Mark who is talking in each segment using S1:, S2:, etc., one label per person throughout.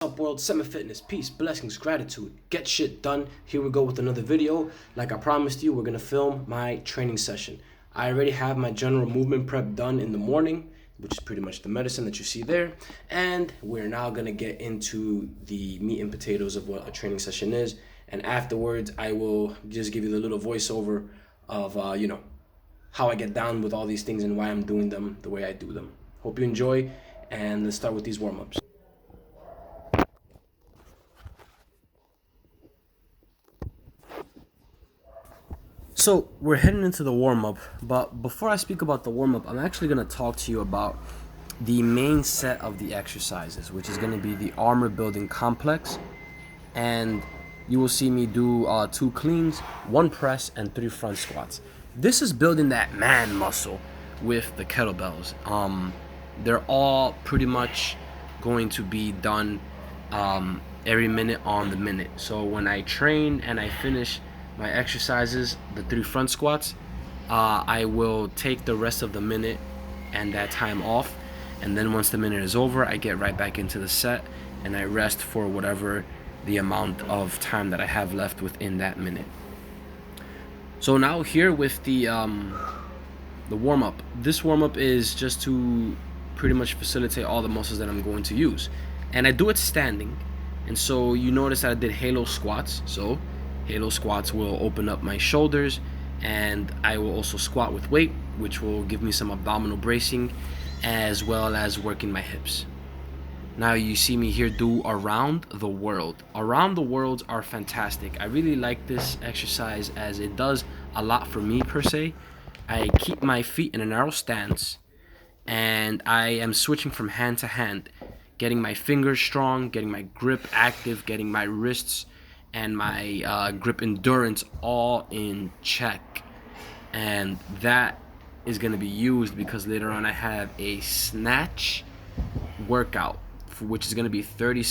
S1: Up world, semi fitness, peace, blessings, gratitude, get shit done. Here we go with another video. Like I promised you, we're gonna film my training session. I already have my general movement prep done in the morning, which is pretty much the medicine that you see there, and we're now gonna get into the meat and potatoes of what a training session is. And afterwards I will just give you the little voiceover of how I get down with all these things and why I'm doing them the way I do them. Hope you enjoy, and let's start with these warm-ups. So we're heading into the warm-up, but before I speak about the warm-up, I'm actually going to talk to you about the main set of the exercises, which is going to be the armor building complex. And you will see me do 2 cleans, 1 press, and 3 front squats. This is building that man muscle with the kettlebells. They're all pretty much going to be done every minute on the minute. So when I train and I finish my exercises, the 3 front squats, I will take the rest of the minute and that time off, and then once the minute is over, I get right back into the set and I rest for whatever the amount of time that I have left within that minute. So now here with the warm-up. This warm-up is just to pretty much facilitate all the muscles that I'm going to use, and I do it standing. And so you notice that I did halo squats. So halo squats will open up my shoulders, and I will also squat with weight, which will give me some abdominal bracing as well as working my hips. Now you see me here do around the world. Around the worlds are fantastic. I really like this exercise as it does a lot for me per se. I keep my feet in a narrow stance, and I am switching from hand to hand, getting my fingers strong, getting my grip active, getting my wrists and my grip endurance all in check. And that is going to be used because later on I have a snatch workout, which is going to be 30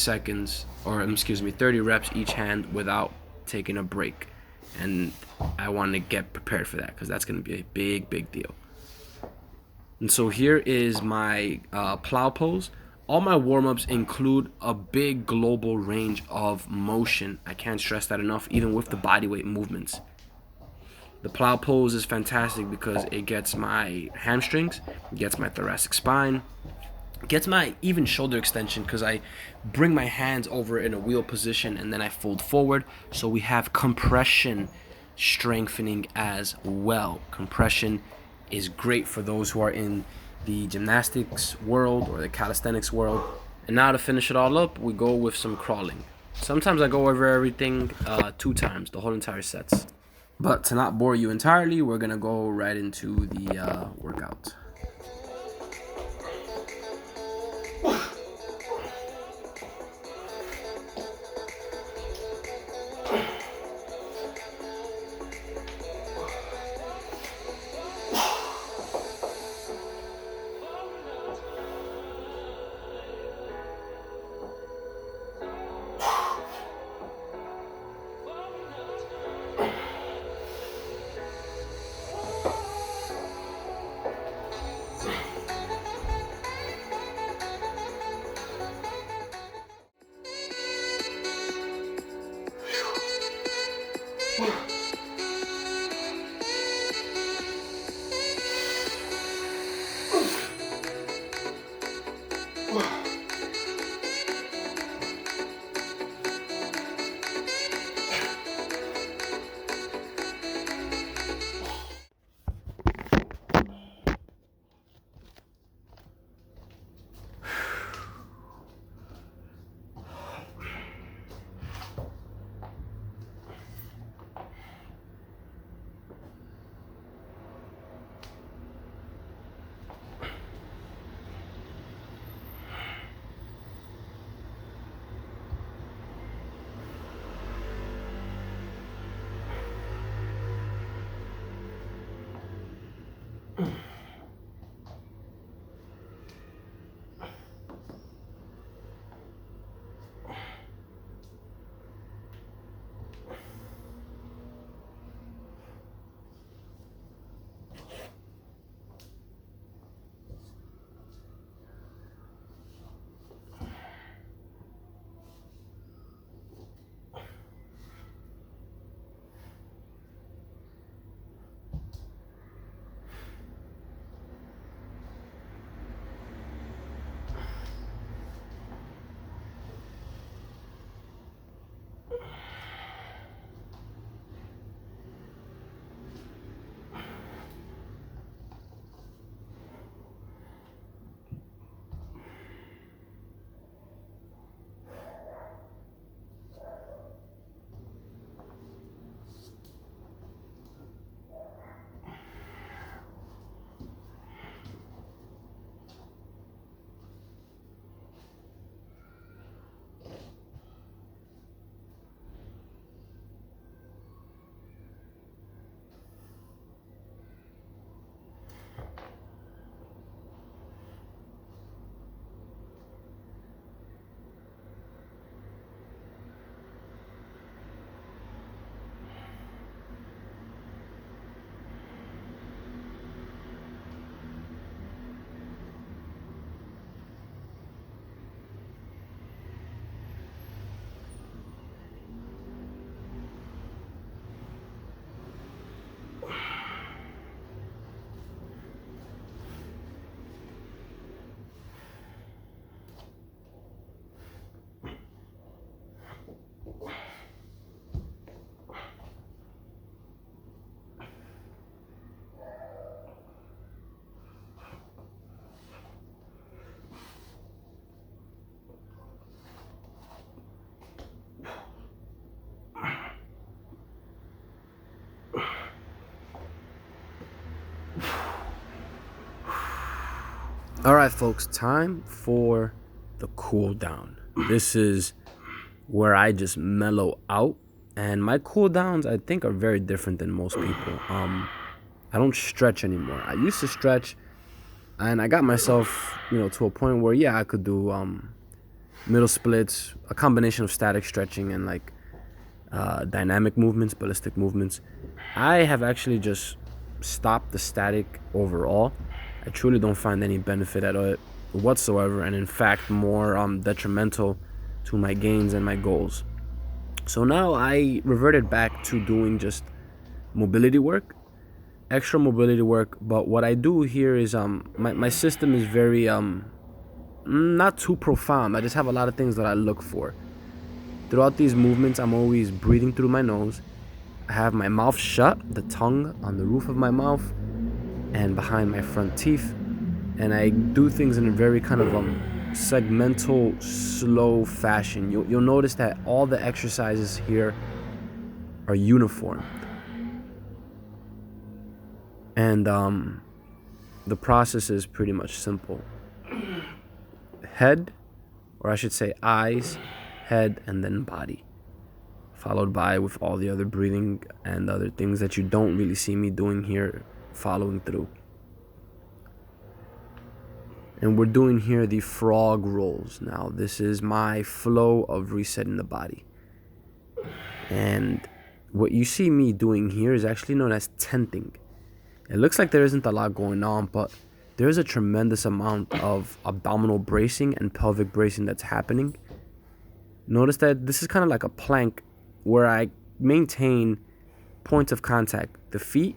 S1: reps each hand without taking a break. And I want to get prepared for that because that's going to be a big deal. And so here is my plow pose. All my warm-ups include a big global range of motion. I can't stress that enough, even with the bodyweight movements. The plow pose is fantastic because it gets my hamstrings, it gets my thoracic spine, it gets my even shoulder extension because I bring my hands over in a wheel position and then I fold forward. So we have compression strengthening as well. Compression is great for those who are in the gymnastics world or the calisthenics world. And now to finish it all up, we go with some crawling. Sometimes I go over everything 2 times, the whole entire sets. But to not bore you entirely, we're gonna go right into the workout. All right, folks, time for the cool down. This is where I just mellow out, and my cool downs I think are very different than most people. I don't stretch anymore. I used to stretch, and I got myself, to a point where I could do middle splits, a combination of static stretching and like dynamic movements, ballistic movements. I have actually just stopped the static overall. I truly don't find any benefit at it whatsoever, and in fact more detrimental to my gains and my goals. So now I reverted back to doing just mobility work, extra mobility work. But what I do here is my system is very not too profound. I just have a lot of things that I look for. Throughout these movements, I'm always breathing through my nose. I have my mouth shut, the tongue on the roof of my mouth and behind my front teeth. And I do things in a very kind of segmental, slow fashion. You'll notice that all the exercises here are uniform. And the process is pretty much simple. Head, or I should say eyes, head, and then body, followed by with all the other breathing and other things that you don't really see me doing here, following through. And we're doing here the frog rolls. Now, this is my flow of resetting the body. And what you see me doing here is actually known as tenting. It looks like there isn't a lot going on, but there's a tremendous amount of abdominal bracing and pelvic bracing that's happening. Notice that this is kind of like a plank where I maintain points of contact: the feet,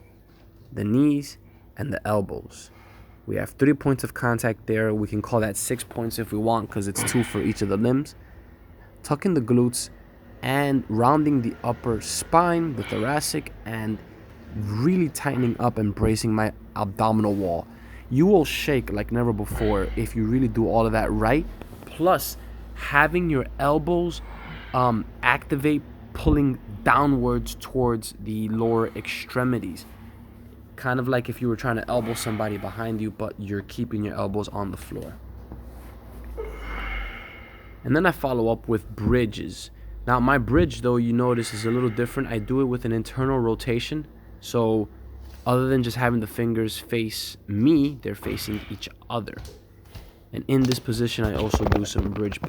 S1: the knees, and the elbows. We have 3 points of contact there. We can call that 6 points if we want, because it's 2 for each of the limbs. Tucking the glutes and rounding the upper spine, the thoracic, and really tightening up and bracing my abdominal wall. You will shake like never before if you really do all of that right. Plus, having your elbows activate, pulling downwards towards the lower extremities. Kind of like if you were trying to elbow somebody behind you, but you're keeping your elbows on the floor. And then I follow up with bridges. Now, my bridge, though, you notice is a little different. I do it with an internal rotation. So other than just having the fingers face me, they're facing each other. And in this position, I also do some bridge